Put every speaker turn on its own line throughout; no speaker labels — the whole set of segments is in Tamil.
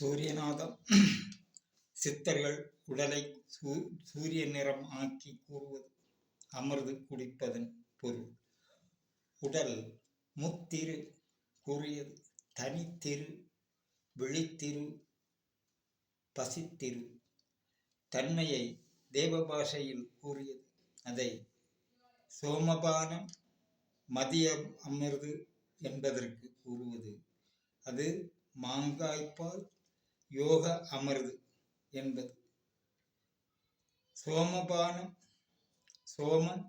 சூரியநாதம் சித்தர்கள் உடலை சூரிய நிறம் ஆக்கி கூறுவது அமர்ந்து குடிப்பதன் பொருள். உடல் முத்திரு கூறியது தனித்திரு, விழித்திரு, பசித்திரு. தன்மையை தேவபாஷையில் கூறியது. அதை சோமபானம் மதியம் அமிர்து என்பதற்கு கூறுவது. அது மாங்காய்ப்பால் யோக அமிர்து என்பது. சோமபானம் சோமன்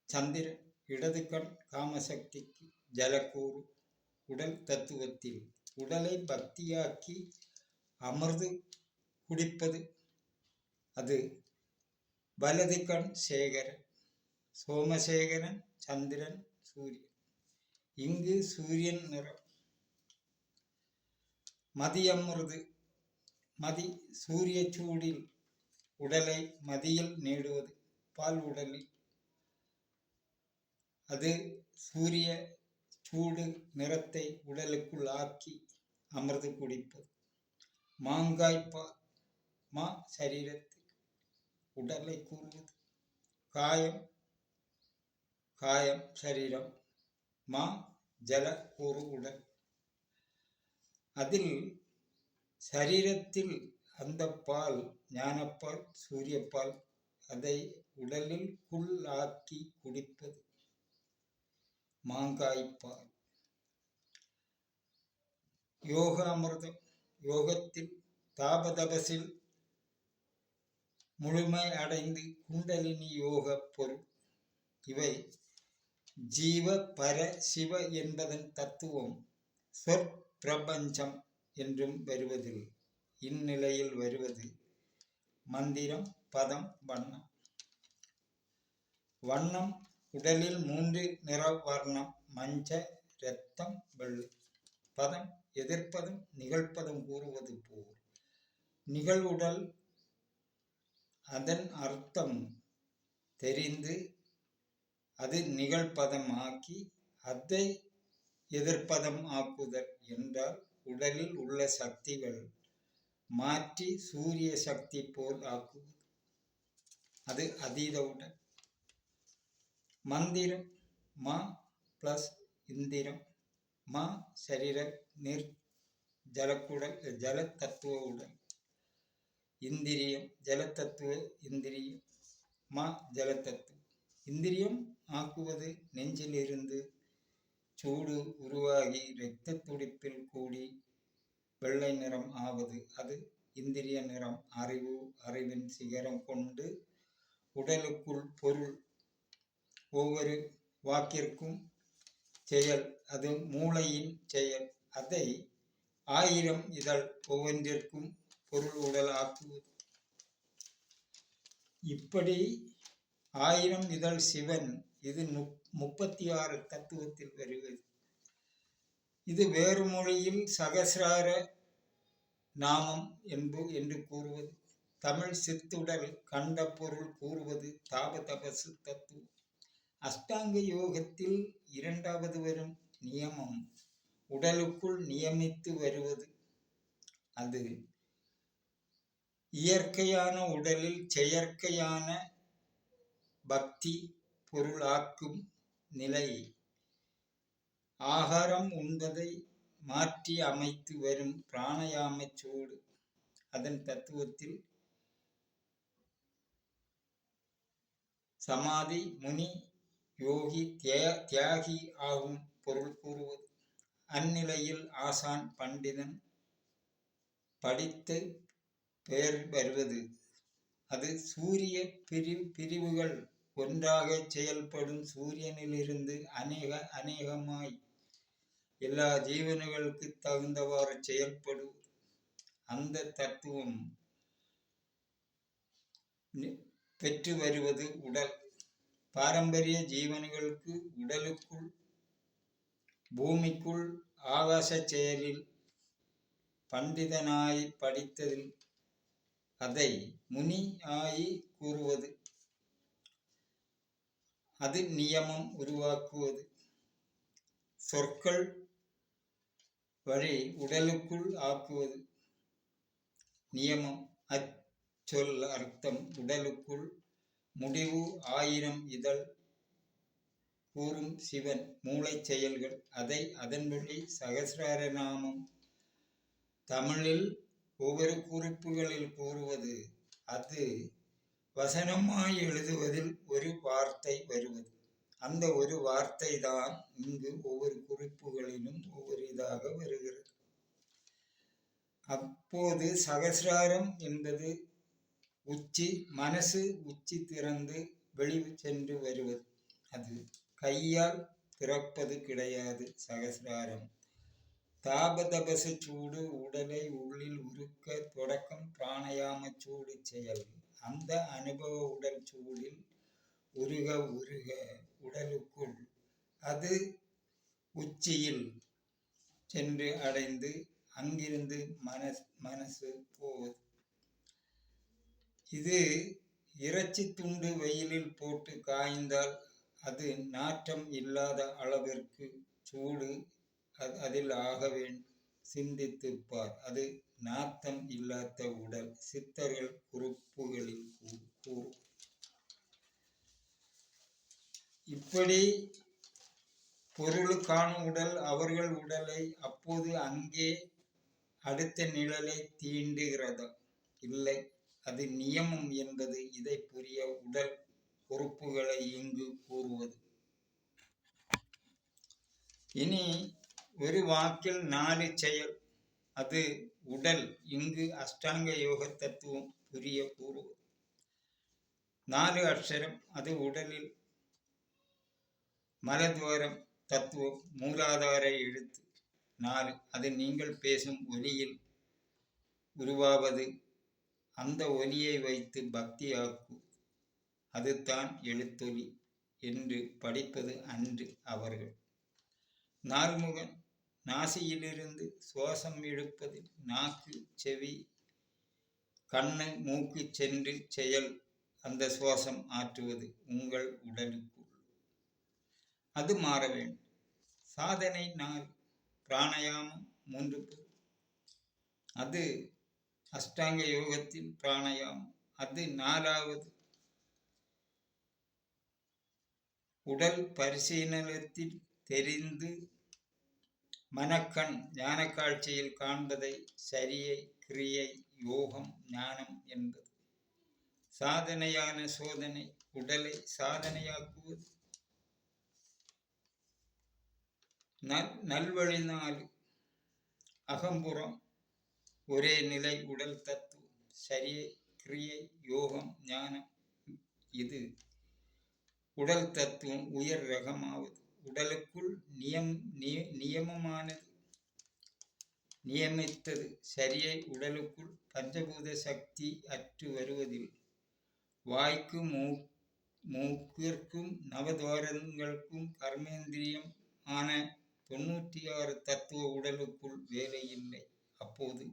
சந்திரன். இடது கண் காமசக்திக்கு ஜலக்கூறு. உடல் தத்துவத்தில் உடலை பக்தியாக்கி அமிர்து குடிப்பது. அது வலது கண் சேகரன். சோமசேகரன் சந்திரன் சூரியன். இங்கு சூரியன் நிறம். மதியமிர்து மதி சூரிய சூடில் உடலை மதியில் நேடுவது. பால் உடலில் அது சூரிய சூடு நிறத்தை உடலுக்குள் ஆக்கி அமிர்து குடிப்பது. மாங்காய்ப்பால் மா சரீரத்தில் உடலை கூறுவது. காயம் காயம் சரீரம். மா ஜல கூறு உடல். அதில் சரீரத்தில் அந்த பால் ஞானப்பால் சூரியப்பால் அதை உடலில் குள் ஆக்கி குடிப்பது மாங்காய்ப்பால். யோக அமிர்தம் யோகத்தில் தாபதபசில் முழுமை அடைந்து குண்டலினி யோக பொருள். இவை ஜீவ பர சிவ என்பதன் தத்துவம் சொற்பிரபஞ்சம் என்றும் வருவதில் இந்நிலையில் வருவது மந்திரம் பதம் வண்ணம். வண்ணம் உடலில் 3 நிற வர்ணம் மஞ்ச இரத்தம் வெள்ளை. பதம் எதிர்ப்பதம் நிகழ்ப்பதம் கூறுவது போல் நிகழ்வுடல் அதன் அர்த்தம் தெரிந்து அது நிகழ்பதம் ஆக்கி அதை எதிர்ப்பதம் ஆக்குதல் என்றால் உடலில் உள்ள சக்திகள் மாற்றி சூரிய சக்தி போல் ஆக்குவது. அது அதீத உடல். மந்திரம் மா பிளஸ் இந்திரம். மா சரீர நீர் ஜலக்குடல் ஜல தத்துவ உடல். இந்திரியம் ஜலத்தத்துவ இந்திரியம். மா ஜலத்தத்துவம். இந்திரியம் ஆக்குவது நெஞ்சிலிருந்து சூடு உருவாகி இரத்த துடிப்பில் கூடி வெள்ளை நிறம் ஆவது. அது இந்திரிய நிறம். அறிவு அறிவின் சிகரம் கொண்டு உடலுக்குள் பொருள். ஒவ்வொரு வாக்கிற்கும் செயல். அது மூளையின் செயல். அதை 1000 இதழ் ஒவ்வொன்றிற்கும் பொருள் உடல் ஆக்குவது. இப்படி 1000 இதழ் சிவன். இது 36 தத்துவத்தில் வருவது. இது வேறு மொழியில் சகசிரார நாமம் என்று கூறுவது. தமிழ் சித்துடல் கண்ட பொருள் கூறுவது தாபதபசு தத்துவம். அஷ்டாங்க யோகத்தில் 2வது வரும் நியமம் உடலுக்குள் நியமித்து வருவது. அது இயற்கையான உடலில் செயற்கையான பக்தி பொருளாக்கும் நிலை. ஆகாரம் உண்பதை மாற்றி அமைத்து வரும் பிராணயாம சூடு. அதன் தத்துவத்தில் சமாதி முனி யோகி தியாகி ஆகும் பொருள் கூறுவது. அந்நிலையில் ஆசான் பண்டிதன் படித்து பெயர் வருவது. அது சூரிய பிரிவுகள் ஒன்றாக செயல்படும். சூரியனிலிருந்து அநேகமாய் எல்லா ஜீவன்களுக்கு தகுந்தவாறு செயல்படுவது. அந்த தத்துவம் பெற்று வருவது உடல். பாரம்பரிய ஜீவன்களுக்கு உடலுக்குள் பூமிக்குள் ஆகாச செயலில் பண்டிதனாய் படித்ததில் அதை முனி ஆயி கூறுவது. அது நியமம் உருவாக்குவது. சொற்கள் வழி உடலுக்குள் ஆக்குவது. நியமம் அச்சொல் அர்த்தம் உடலுக்குள். முடிவு 1000 இதழ் கூறும் சிவன். மூளை செயல்கள் அதை அதன்வழி சகசிரார நாமம் தமிழில் ஒவ்வொரு குறிப்புகளில் கூறுவது. அது வசனமாய் எழுதுவதில் ஒரு வார்த்தை வருவது. அந்த ஒரு வார்த்தை தான் இங்கு ஒவ்வொரு குறிப்புகளிலும் ஒவ்வொரு இதாக வருகிறது. அப்போது சகசிராரம் என்பது உச்சி, மனசு உச்சி திறந்து வெளி சென்று வருவது. அது கையால் திறப்பது கிடையாது. சகசிராரம் தாபதபச சூடு உடலை உள்ளில் உருக்க தொடக்கம் பிராணயாம சூடு செயல். அந்த அனுபவ உடல் சூடில் உருக உருக உடலுக்குள் அது உச்சியில் சென்று அடைந்து அங்கிருந்து மனசு போவது. இது இறைச்சி துண்டு வெயிலில் போட்டு காய்ந்தால் அது நாற்றம் இல்லாத அளவிற்கு சூடு அதில் ஆக வேண்டும். சிந்தித்துப்பார். அது நாத்தம் இல்லாத உடல். சித்தர்கள் குறிப்புகளில் கூறும். இப்படி பொருள் காணும் உடல் அவர்கள் உடலை அப்போது அங்கே அடுத்த நிழலை தீண்டுகிறதா? இல்லை, அது நியமம் என்பது இதை புரிய உடல் பொறுப்புகளை இங்கு கூறுவது. இனி ஒரு வாக்கில் 4 செயல். அது உடல். இங்கு அஷ்டாங்க யோக தத்துவம் புரிய கூறுவது. 4 அக்ஷரம். அது உடலில் மலத்வாரம் தத்துவம். மூலாதார எழுத்து 4. அது நீங்கள் பேசும் ஒலியில் உருவாவது. அந்த ஒலியை வைத்து பக்தி ஆக்கு. அதுதான் எழுத்தொலி என்று படிப்பது அன்று அவர்கள். நால்முகன். நாசியிலிருந்து சுவாசம் இழுப்பதில் நாக்கு, செவி, கண்ணு, மூக்கு சென்று செயல் அந்த சுவாசம் ஆற்றுவது உங்கள் உடலுக்குள். அது மாற வேண்டும். சாதனை 4. பிராணயாமம் 3. அது அஷ்டாங்க யோகத்தில் பிராணயாமம். அது 4வது. உடல் பரிசீலனத்தில் தெரிந்து மனக்கண் ஞான காட்சியில் காண்பதை சரியை, கிரியை, யோகம், ஞானம் என்பது. சாதனையான சோதனை உடலை சாதனையாக்குவது. நல்வழி 4. அகம்புறம் ஒரே நிலை உடல் தத்துவம். சரியை, கிரியை, யோகம், ஞானம். இது உடல் தத்துவம் உயர் ரகமாவது. உடலுக்குள் நியமமானது, நியமித்தது. சரியை உடலுக்குள் பஞ்சபூத சக்தி அற்று வருவதில் வாய்க்கு மூக்கிற்கும் நவத்வாரங்களுக்கும் கர்மேந்திரியம் ஆன 96 தத்துவ உடலுக்குள் வேலை இல்லை. அப்போது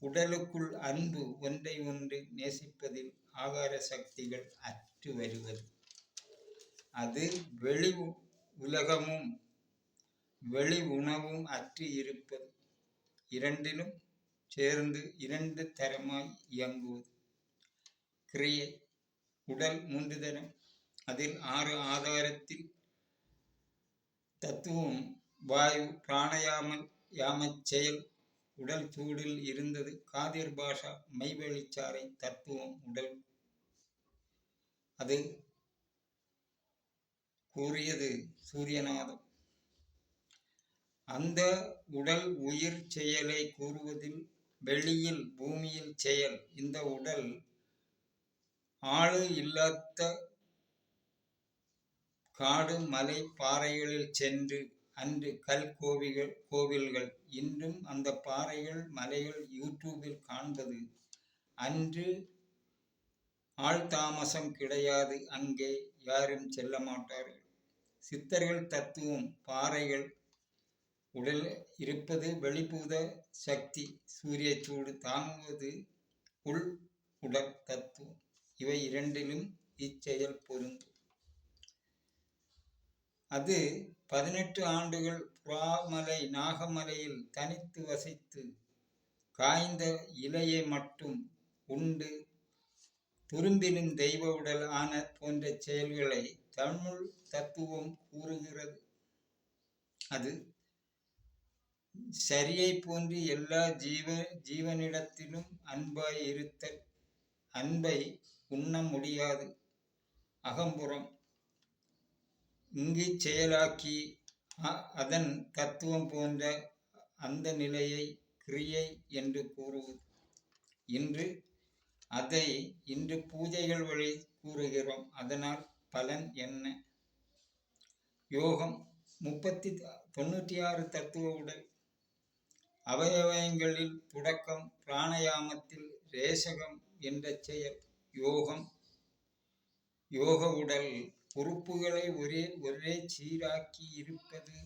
உடலுக்குள் அன்பு ஒன்றை ஒன்று நேசிப்பதில் ஆகார சக்திகள் அற்று வருவது. அது வெளி உலகமும் வெளி உணவும் அற்று இருப்பது. இரண்டிலும் சேர்ந்து 2 தரமாய் இயங்குவது. கிரியை உடல் 3 தரம். அதில் 6 ஆதாரத்தில் தத்துவம் வாயு. பிராணயாமச் செயல் உடல் சூடில் இருந்தது. காதிர் பாஷா மெய்வெளிச்சாரை தத்துவம் உடல். அது கூறியது சூரியநாதம். அந்த உடல் உயிர் செயலை கூறுவதில் வெளியில் பூமியில் செயல். இந்த உடல் ஆளு இல்லாத காடு மலை பாறைகளில் சென்று அன்று கல் கோவில்கள் இன்றும் அந்த பாறைகள் மலைகள் யூடியூபில் காண்பது. அன்று ஆள் தாமசம் கிடையாது. அங்கே யாரும் செல்ல மாட்டார்கள். சித்தர்கள் தத்துவம் பாறைகள் உடல் இருப்பது வெளிபூத சக்தி. சூரிய சூடு தாங்குவது உள் உடல் தத்துவம். இவை இரண்டிலும் இச்செயல் பொருந்தும். அது 18 ஆண்டுகள் புறாமலை நாகமலையில் தனித்து வசித்து காய்ந்த இலையை மட்டும் உண்டு துரும்பினும் தெய்வ உடல் ஆன போன்ற செயல்களை தமிழ் தத்துவம் கூறுகிறது. அது சரியை போன்று எல்லா ஜீவனிடத்திலும் அன்பாய் இருத்தல். அன்பை உண்ண முடியாது, அகம்புறம் இங்கு செயலாக்கி அதன் தத்துவம் போன்ற அந்த நிலையை கிரியை என்று கூறுவது. இன்று பூஜைகள் வழி கூறுகிறோம். அதனால் பலன் என்ன? யோகம் 96 தத்துவ உடல் அவயவங்களில் தொடக்கம் பிராணயாமத்தில் ரேசகம் என்ற செயல். யோக உடல் உறுப்புகளை ஒரே சீராக்கி இருப்பது